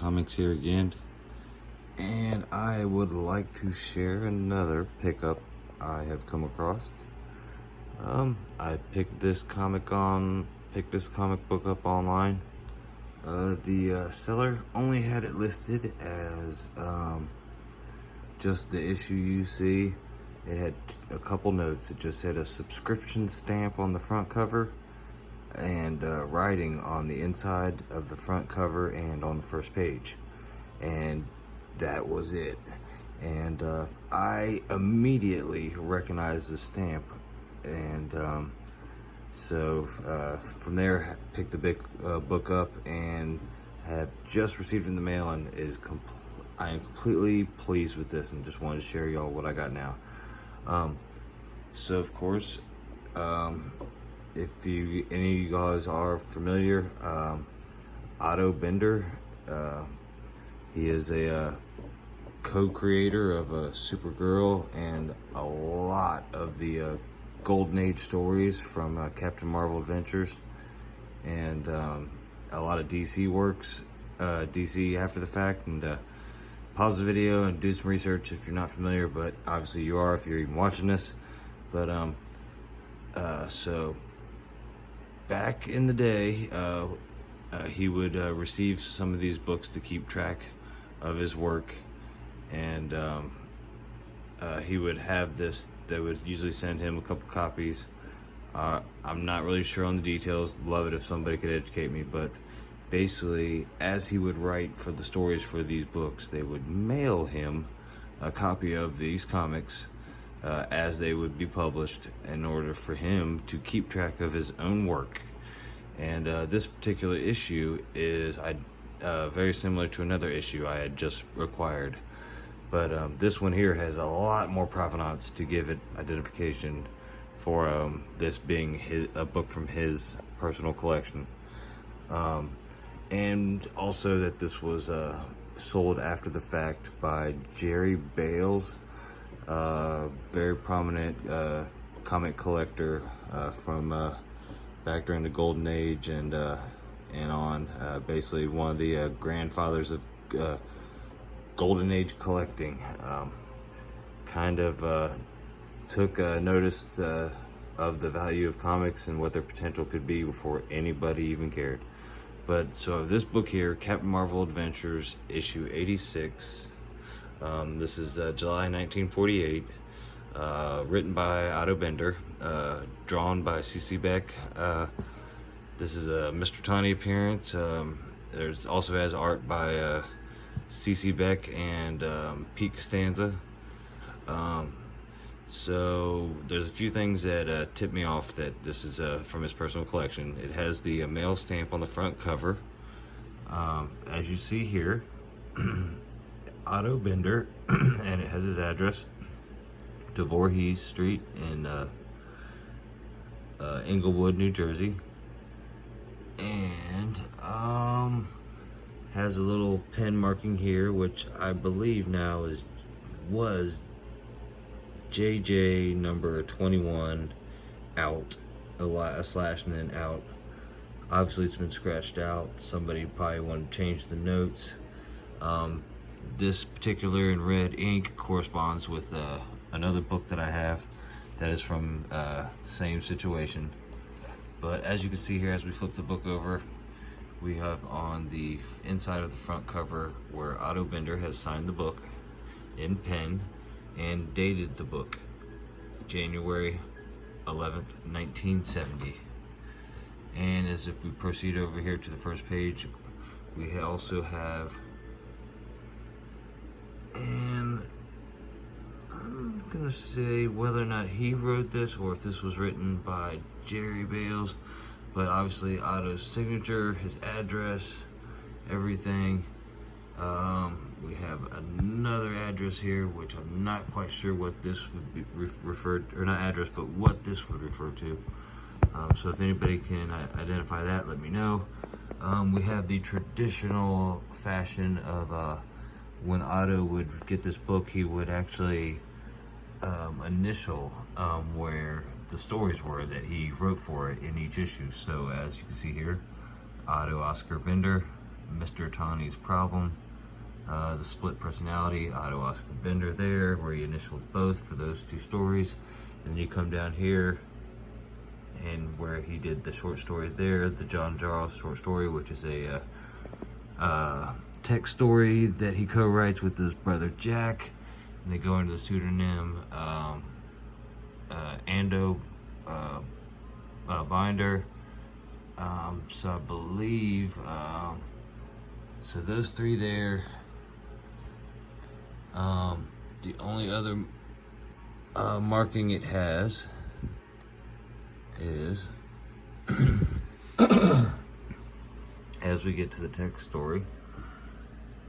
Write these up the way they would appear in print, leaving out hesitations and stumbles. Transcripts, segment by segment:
Comics here again, and I would like to share another pickup I have come across. I picked this comic book up online. The seller only had it listed as just the issue you see. It had a couple notes. It just had a subscription stamp on the front cover and writing on the inside of the front cover and on the first page, and that was it. And I immediately recognized the stamp, and so from there picked the big book up and have just received it in the mail, and I am completely pleased with this, and just wanted to share y'all what I got now. So of course, if any of you guys are familiar, Otto Binder, he is a co-creator of Supergirl and a lot of the Golden Age stories from Captain Marvel Adventures, and a lot of DC works, DC After the Fact, and pause the video and do some research if you're not familiar, but obviously you are if you're even watching this. But so back in the day, he would receive some of these books to keep track of his work, and he would have this. They would usually send him a couple copies. I'm not really sure on the details. Love it if somebody could educate me, but basically, as he would write for the stories for these books, they would mail him a copy of these comics as they would be published, in order for him to keep track of his own work. And this particular issue is very similar to another issue I had just acquired, but this one here has a lot more provenance to give it identification for this being a book from his personal collection. And also that this was sold after the fact by Jerry Bales, very prominent comic collector from back during the Golden Age and on, basically one of the grandfathers of Golden Age collecting. Kind of took notice of the value of comics and what their potential could be before anybody even cared. But so this book here, Captain Marvel Adventures, issue 86. This is July 1948. Written by Otto Binder, drawn by C.C. Beck. This is a Mr. Tawny appearance. There's also has art by C.C. Beck and Pete Costanza. So there's a few things that tip me off that this is from his personal collection. It has the mail stamp on the front cover. As you see here, Otto Binder, and it has his address, to Voorhees Street in Englewood, New Jersey. And has a little pen marking here, which I believe now was JJ number 21 out, a slash and then out. Obviously it's been scratched out. Somebody probably wanted to change the notes. This particular in red ink corresponds with another book that I have that is from the same situation. But as you can see here, as we flip the book over, we have on the inside of the front cover where Otto Binder has signed the book in pen and dated the book January 11th, 1970. And as if we proceed over here to the first page, we also have, and I'm gonna say whether or not he wrote this or if this was written by Jerry Bales, but obviously Otto's signature, his address, everything. We have another address here, which I'm not quite sure what this would be referred, or not address, but what this would refer to. So if anybody can identify that, let me know. We have the traditional fashion of when Otto would get this book, he would actually initial where the stories were that he wrote for it in each issue. So as you can see here, Otto Oscar Binder, Mr. Tawny's Problem, the Split Personality, Otto Binder there, where he initialed both for those two stories. And then you come down here, and where he did the short story there, the John Jarls short story, which is a text story that he co-writes with his brother Jack. And they go under the pseudonym Otto Binder. So I believe, so those three there. The only other marking it has is as we get to the text story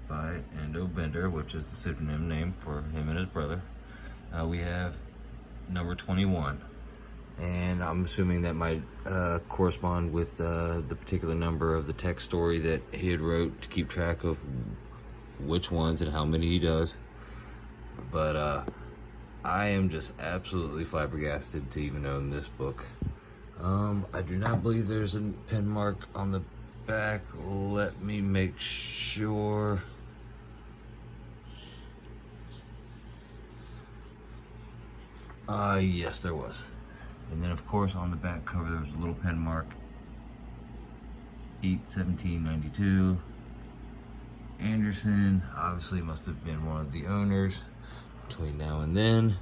by Otto Binder, which is the pseudonym name for him and his brother, we have number 21, and I'm assuming that might correspond with the particular number of the text story that he had wrote to keep track of which ones and how many he does. But I am just absolutely flabbergasted to even own this book. I do not believe there's a pen mark on the back. Let me make sure. Yes, there was. And then, of course, on the back cover, there was a little pen mark. 8/17/92. Anderson obviously must have been one of the owners between now and then.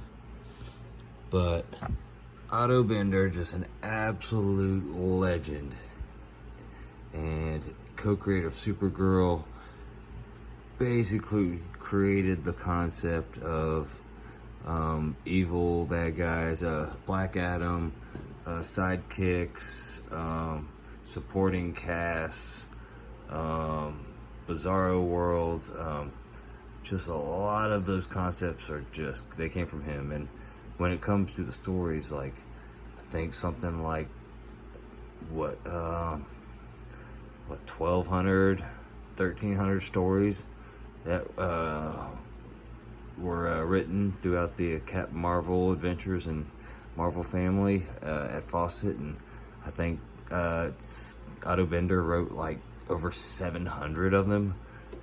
But Otto Binder, just an absolute legend. And co-creator of Supergirl, basically created the concept of evil bad guys, Black Adam, sidekicks, supporting casts, Bizarro World. Just a lot of those concepts are just, they came from him. And when it comes to the stories, like, I think something like what 1,200, 1,300 stories that were written throughout the Captain Marvel adventures and Marvel family at Fawcett. And I think Otto Binder wrote like over 700 of them,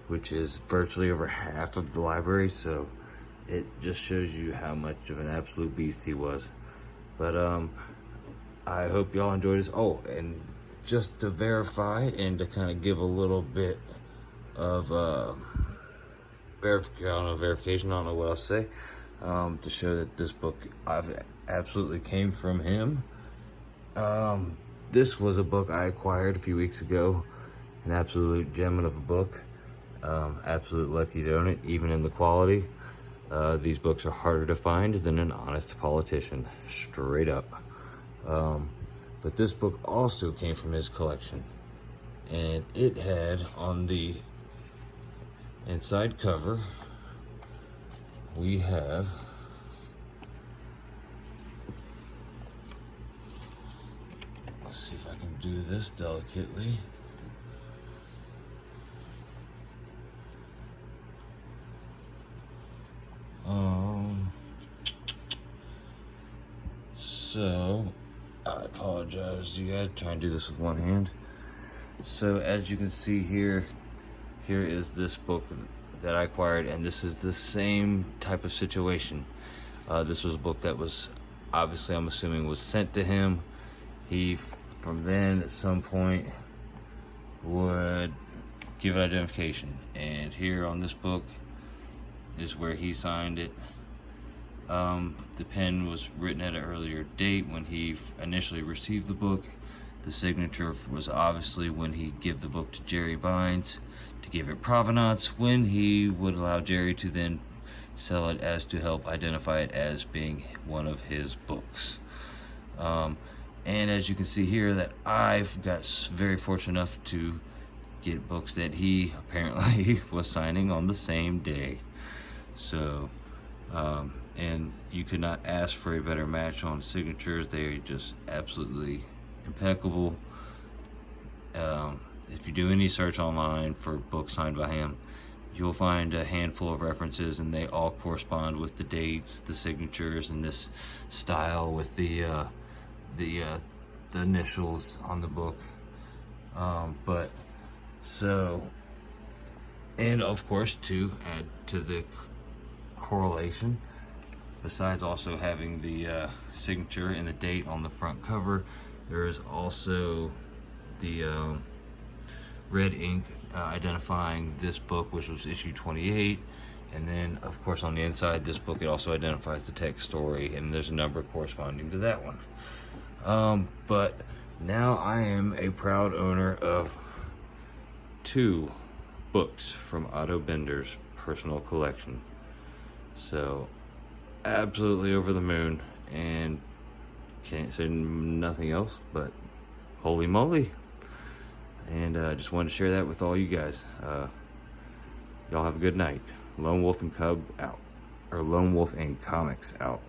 which is virtually over half of the library. So it just shows you how much of an absolute beast he was. But I hope y'all enjoyed this. Oh, and just to verify and to kind of give a little bit of verification, I don't know what else to say, to show that this book absolutely came from him. This was a book I acquired a few weeks ago, an absolute gem of a book. Absolute lucky to own it, even in the quality. These books are harder to find than An Honest Politician, straight up. But this book also came from his collection, and it had on the inside cover, we have let's see if I can do this delicately. So I apologize, you guys, trying to do this with one hand. So as you can see here, here is this book that I acquired, and this is the same type of situation. This was a book that was, obviously, I'm assuming, was sent to him. He, from then, at some point, would give it identification. And here on this book is where he signed it. The pen was written at an earlier date when he initially received the book. The signature was obviously when he gave the book to Jerry Bynes to give it provenance, when he would allow Jerry to then sell it as to help identify it as being one of his books. And as you can see here, that I've got very fortunate enough to get books that he apparently was signing on the same day. So, and you could not ask for a better match on signatures. They are just absolutely impeccable. If you do any search online for books signed by him, you'll find a handful of references, and they all correspond with the dates, the signatures, and this style with the initials on the book. But so And of course, to add to the correlation, besides also having the signature and the date on the front cover, there is also the red ink identifying this book, which was issue 28. And then, of course, on the inside, this book, it also identifies the text story, and there's a number corresponding to that one. But now I am a proud owner of 2 books from Otto Binder's personal collection. So, absolutely over the moon, and can't say nothing else but holy moly. And I just wanted to share that with all you guys. Y'all have a good night. Lone Wolf and Cub out. Or Lone Wolf and Comics out.